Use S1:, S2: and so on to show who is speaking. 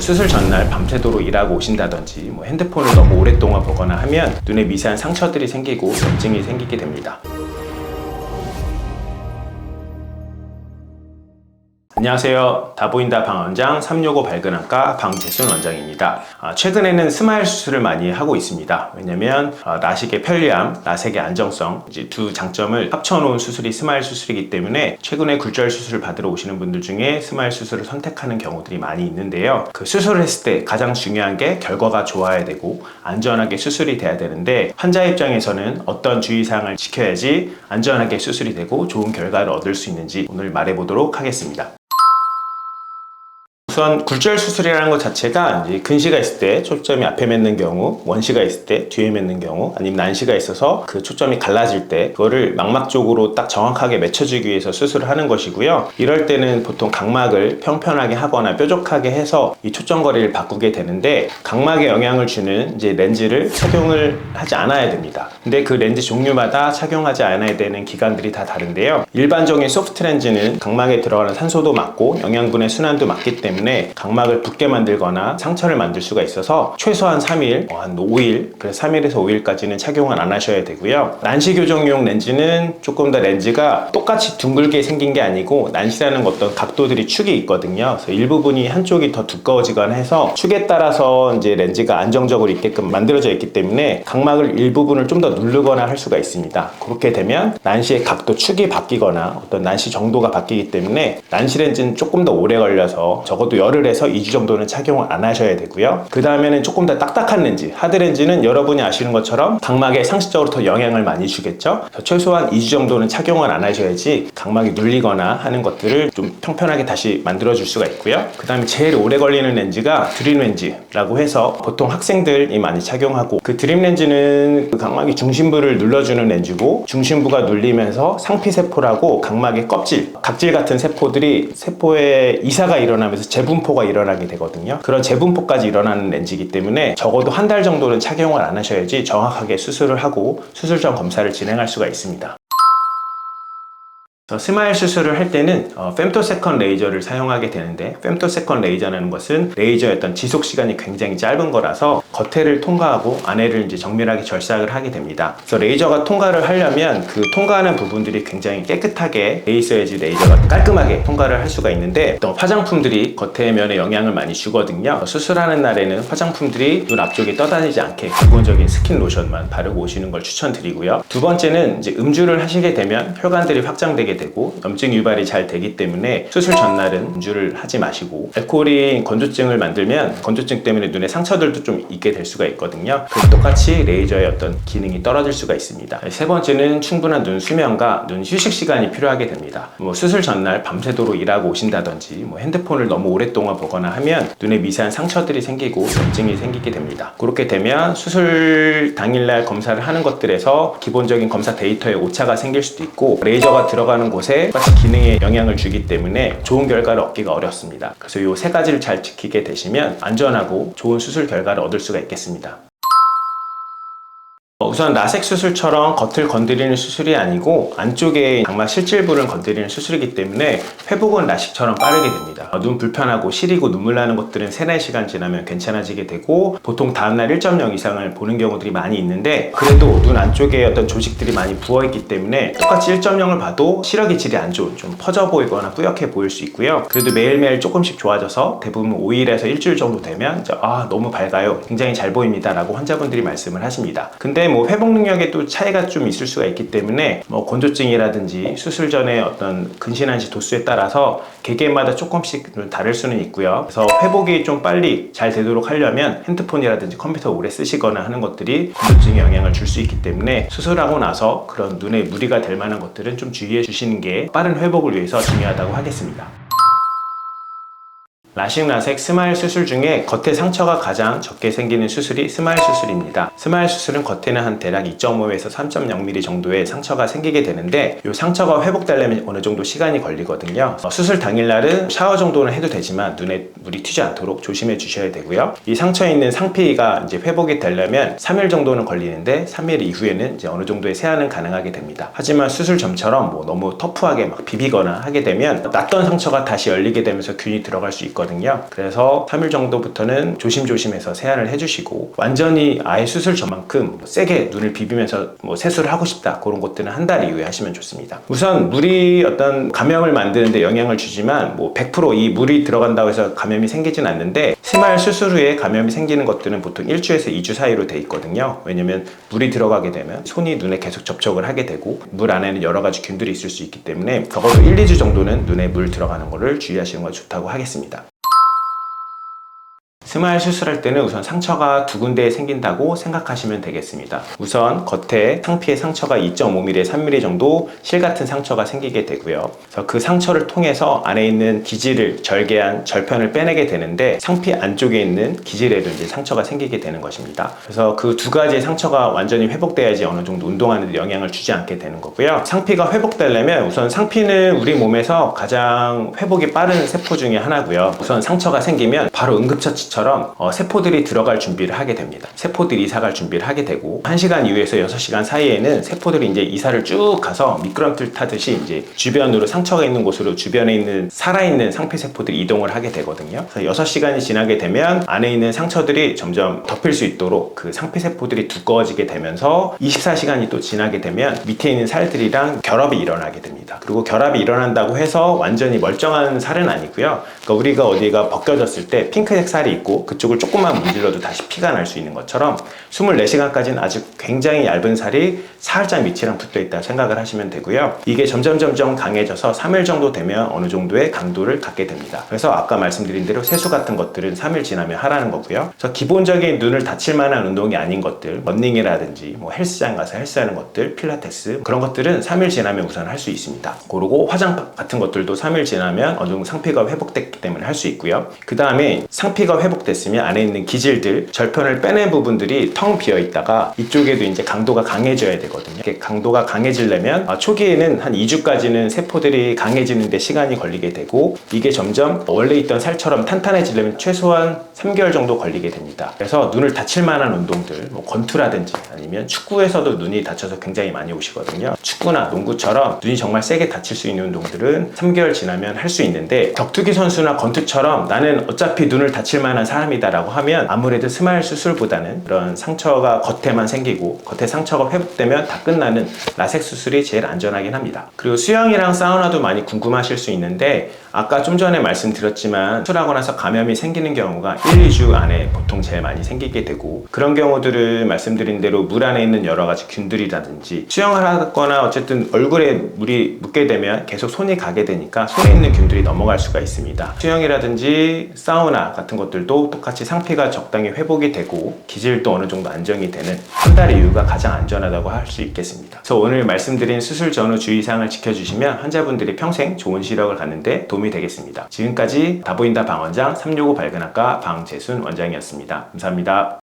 S1: 수술 전날 밤새도록 일하고 오신다든지 핸드폰을 너무 오랫동안 보거나 하면 눈에 미세한 상처들이 생기고 염증이 생기게 됩니다. 안녕하세요. 다보인다 방원장 365 발근학과 방재순 원장입니다. 최근에는 스마일 수술을 많이 하고 있습니다. 왜냐면 라식의 편리함, 라섹의 안정성, 이제 두 장점을 합쳐놓은 수술이 스마일 수술이기 때문에 최근에 굴절 수술을 받으러 오시는 분들 중에 스마일 수술을 선택하는 경우들이 많이 있는데요. 그 수술을 했을 때 가장 중요한 게 결과가 좋아야 되고 안전하게 수술이 돼야 되는데, 환자 입장에서는 어떤 주의사항을 지켜야지 안전하게 수술이 되고 좋은 결과를 얻을 수 있는지 오늘 말해보도록 하겠습니다. 우선 굴절 수술이라는 것 자체가 이제 근시가 있을 때 초점이 앞에 맺는 경우, 원시가 있을 때 뒤에 맺는 경우, 아니면 난시가 있어서 그 초점이 갈라질 때 그거를 망막 쪽으로 딱 정확하게 맺혀주기 위해서 수술을 하는 것이고요. 이럴 때는 보통 각막을 평평하게 하거나 뾰족하게 해서 이 초점거리를 바꾸게 되는데, 각막에 영향을 주는 이제 렌즈를 착용을 하지 않아야 됩니다. 근데 그 렌즈 종류마다 착용하지 않아야 되는 기간들이 다 다른데요. 일반적인 소프트 렌즈는 각막에 들어가는 산소도 막고 영양분의 순환도 막기 때문에 각막을 붓게 만들거나 상처를 만들 수가 있어서 최소한 3일, 한 5일, 그래서 3일에서 5일까지는 착용을 안 하셔야 되고요. 난시 교정용 렌즈는 조금 더 렌즈가 똑같이 둥글게 생긴 게 아니고, 난시라는 어떤 각도들이 축이 있거든요. 그래서 일부분이 한쪽이 더 두꺼워지거나 해서 축에 따라서 이제 렌즈가 안정적으로 있게끔 만들어져 있기 때문에 각막을 일부분을 좀 더 누르거나 할 수가 있습니다. 그렇게 되면 난시의 각도 축이 바뀌거나 어떤 난시 정도가 바뀌기 때문에 난시 렌즈는 조금 더 오래 걸려서 적어도 열흘에서 2주 정도는 착용을 안 하셔야 되고요. 그 다음에는 조금 더 딱딱한 렌즈, 하드 렌즈는 여러분이 아시는 것처럼 각막에 상시적으로 더 영향을 많이 주겠죠. 최소한 2주 정도는 착용을 안 하셔야지 각막이 눌리거나 하는 것들을 좀 평평하게 다시 만들어줄 수가 있고요. 그 다음에 제일 오래 걸리는 렌즈가 드림 렌즈라고 해서 보통 학생들이 많이 착용하고, 그 드림 렌즈는 그 각막의 중심부를 눌러주는 렌즈고, 중심부가 눌리면서 상피세포라고 각막의 껍질, 각질 같은 세포들이 세포에 이사가 일어나면서 재분포가 일어나게 되거든요. 그런 재분포까지 일어나는 렌즈이기 때문에 적어도 한 달 정도는 착용을 안 하셔야지 정확하게 수술을 하고 수술 전 검사를 진행할 수가 있습니다. 스마일 수술을 할 때는 femtosecond 레이저를 사용하게 되는데, femtosecond 레이저라는 것은 레이저의 어떤 지속 시간이 굉장히 짧은 거라서 겉에를 통과하고 안에를 이제 정밀하게 절삭을 하게 됩니다. 그래서 레이저가 통과를 하려면 그 통과하는 부분들이 굉장히 깨끗하게 돼 있어야지 레이저가 깔끔하게 통과를 할 수가 있는데, 어떤 화장품들이 겉에 면에 영향을 많이 주거든요. 수술하는 날에는 화장품들이 눈 앞쪽에 떠다니지 않게 기본적인 스킨 로션만 바르고 오시는 걸 추천드리고요. 두 번째는 이제 음주를 하시게 되면 혈관들이 확장되게 되고 염증 유발이 잘 되기 때문에 수술 전날은 음주를 하지 마시고, 알코올이 건조증을 만들면 건조증 때문에 눈에 상처들도 좀 있게 될 수가 있거든요. 그럼 똑같이 레이저의 어떤 기능이 떨어질 수가 있습니다. 세 번째는 충분한 눈 수면과 눈 휴식 시간이 필요하게 됩니다. 수술 전날 밤새도록 일하고 오신다든지 핸드폰을 너무 오랫동안 보거나 하면 눈에 미세한 상처들이 생기고 염증이 생기게 됩니다. 그렇게 되면 수술 당일날 검사를 하는 것들에서 기본적인 검사 데이터에 오차가 생길 수도 있고, 레이저가 들어가는 곳에 똑같이 기능에 영향을 주기 때문에 좋은 결과를 얻기가 어렵습니다. 그래서 이 세 가지를 잘 지키게 되시면 안전하고 좋은 수술 결과를 얻을 수가 있겠습니다. 우선 라섹 수술처럼 겉을 건드리는 수술이 아니고 안쪽에 각막 실질부를 건드리는 수술이기 때문에 회복은 라식처럼 빠르게 됩니다. 눈 불편하고 시리고 눈물 나는 것들은 3-4시간 지나면 괜찮아지게 되고, 보통 다음날 1.0 이상을 보는 경우들이 많이 있는데, 그래도 눈 안쪽에 어떤 조직들이 많이 부어있기 때문에 똑같이 1.0을 봐도 시력의 질이 안 좋은, 좀 퍼져 보이거나 뿌옇게 보일 수 있고요. 그래도 매일매일 조금씩 좋아져서 대부분 5일에서 일주일 정도 되면 너무 밝아요, 굉장히 잘 보입니다 라고 환자분들이 말씀을 하십니다. 근데 회복 능력에 또 차이가 좀 있을 수가 있기 때문에 건조증이라든지 수술 전에 어떤 근신한시 도수에 따라서 개개인마다 조금씩 다를 수는 있고요. 그래서 회복이 좀 빨리 잘 되도록 하려면 핸드폰이라든지 컴퓨터 오래 쓰시거나 하는 것들이 건조증에 영향을 줄 수 있기 때문에, 수술하고 나서 그런 눈에 무리가 될 만한 것들은 좀 주의해 주시는 게 빠른 회복을 위해서 중요하다고 하겠습니다. 라식, 라섹, 스마일 수술 중에 겉에 상처가 가장 적게 생기는 수술이 스마일 수술입니다. 스마일 수술은 겉에는 한 대략 2.5에서 3.0mm 정도의 상처가 생기게 되는데, 이 상처가 회복되려면 어느 정도 시간이 걸리거든요. 수술 당일날은 샤워 정도는 해도 되지만 눈에 물이 튀지 않도록 조심해 주셔야 되고요. 이 상처에 있는 상피가 이제 회복이 되려면 3일 정도는 걸리는데, 3일 이후에는 이제 어느 정도의 세안은 가능하게 됩니다. 하지만 수술 전처럼 너무 터프하게 막 비비거나 하게 되면 났던 상처가 다시 열리게 되면서 균이 들어갈 수 있거든요. 있거든요. 그래서 3일 정도부터는 조심조심해서 세안을 해주시고, 완전히 아예 수술 전만큼 세게 눈을 비비면서 세수를 하고 싶다, 그런 것들은 한 달 이후에 하시면 좋습니다. 우선 물이 어떤 감염을 만드는데 영향을 주지만 100% 이 물이 들어간다고 해서 감염이 생기진 않는데, 스마일 수술 후에 감염이 생기는 것들은 보통 1주에서 2주 사이로 돼 있거든요. 왜냐면 물이 들어가게 되면 손이 눈에 계속 접촉을 하게 되고, 물 안에는 여러 가지 균들이 있을 수 있기 때문에 적어도 1, 2주 정도는 눈에 물 들어가는 거를 주의하시는 거 좋다고 하겠습니다. 스마일 수술할 때는 우선 상처가 두 군데에 생긴다고 생각하시면 되겠습니다. 우선 겉에 상피에 상처가 2.5mm, 3mm 정도 실 같은 상처가 생기게 되고요. 그래서 그 상처를 통해서 안에 있는 기질을 절개한 절편을 빼내게 되는데, 상피 안쪽에 있는 기질에도 이제 상처가 생기게 되는 것입니다. 그래서 그 두 가지의 상처가 완전히 회복돼야지 어느 정도 운동하는 데 영향을 주지 않게 되는 거고요. 상피가 회복되려면 우선 상피는 우리 몸에서 가장 회복이 빠른 세포 중에 하나고요. 우선 상처가 생기면 바로 응급처치처럼 세포들이 들어갈 준비를 하게 됩니다. 세포들이 이사갈 준비를 하게 되고, 1시간 이후에서 6시간 사이에는 세포들이 이제 이사를 쭉 가서 미끄럼틀 타듯이 이제 주변으로, 상처가 있는 곳으로 주변에 있는 살아있는 상피 세포들이 이동을 하게 되거든요. 그래서 6시간이 지나게 되면 안에 있는 상처들이 점점 덮일 수 있도록 그 상피 세포들이 두꺼워지게 되면서, 24시간이 또 지나게 되면 밑에 있는 살들이랑 결합이 일어나게 됩니다. 그리고 결합이 일어난다고 해서 완전히 멀쩡한 살은 아니고요. 그러니까 우리가 어디가 벗겨졌을 때 핑크색 살이 있고 그쪽을 조금만 문질러도 다시 피가 날 수 있는 것처럼 24시간까지는 아주 굉장히 얇은 살이 살짝 밑이랑 붙어 있다 생각을 하시면 되고요. 이게 점점 강해져서 3일 정도 되면 어느 정도의 강도를 갖게 됩니다. 그래서 아까 말씀드린 대로 세수 같은 것들은 3일 지나면 하라는 거고요. 그래서 기본적인 눈을 다칠 만한 운동이 아닌 것들, 러닝이라든지 헬스장 가서 헬스하는 것들, 필라테스, 그런 것들은 3일 지나면 우선 할 수 있습니다. 그리고 화장 같은 것들도 3일 지나면 어느 정도 상피가 회복됐기 때문에 할 수 있고요. 그 다음에 상피가 회복됐으면 안에 있는 기질들, 절편을 빼낸 부분들이 텅 비어 있다가 이쪽에도 이제 강도가 강해져야 되거든요. 이렇게 강도가 강해지려면 초기에는 한 2주까지는 세포들이 강해지는데 시간이 걸리게 되고, 이게 점점 원래 있던 살처럼 탄탄해지려면 최소한 3개월 정도 걸리게 됩니다. 그래서 눈을 다칠 만한 운동들, 권투라든지 아니면 축구에서도 눈이 다쳐서 굉장히 많이 오시거든요. 축구나 농구처럼 눈이 정말 세게 다칠 수 있는 운동들은 3개월 지나면 할 수 있는데, 격투기 선수나 권투처럼 나는 어차피 눈을 다칠 만한 사람이다라고 하면 아무래도 스마일 수술보다는 그런 상처가 겉에만 생기고 겉에 상처가 회복되면 다 끝나는 라섹 수술이 제일 안전하긴 합니다. 그리고 수영이랑 사우나도 많이 궁금하실 수 있는데, 아까 좀 전에 말씀드렸지만 수술하고 나서 감염이 생기는 경우가 1, 2주 안에 보통 제일 많이 생기게 되고, 그런 경우들은 말씀드린 대로 물 안에 있는 여러 가지 균들이라든지, 수영을 하거나 어쨌든 얼굴에 물이 묻게 되면 계속 손이 가게 되니까 손에 있는 균들이 넘어갈 수가 있습니다. 수영이라든지 사우나 같은 것들도 똑같이 상피가 적당히 회복이 되고 기질도 어느 정도 안정이 되는 한 달 이후가 가장 안전하다고 할 수 있겠습니다. 그래서 오늘 말씀드린 수술 전후 주의사항을 지켜주시면 환자분들이 평생 좋은 시력을 갖는데 도움이 되겠습니다. 지금까지 다보인다 방원장 365 발근학과 방재순 원장이었습니다. 감사합니다.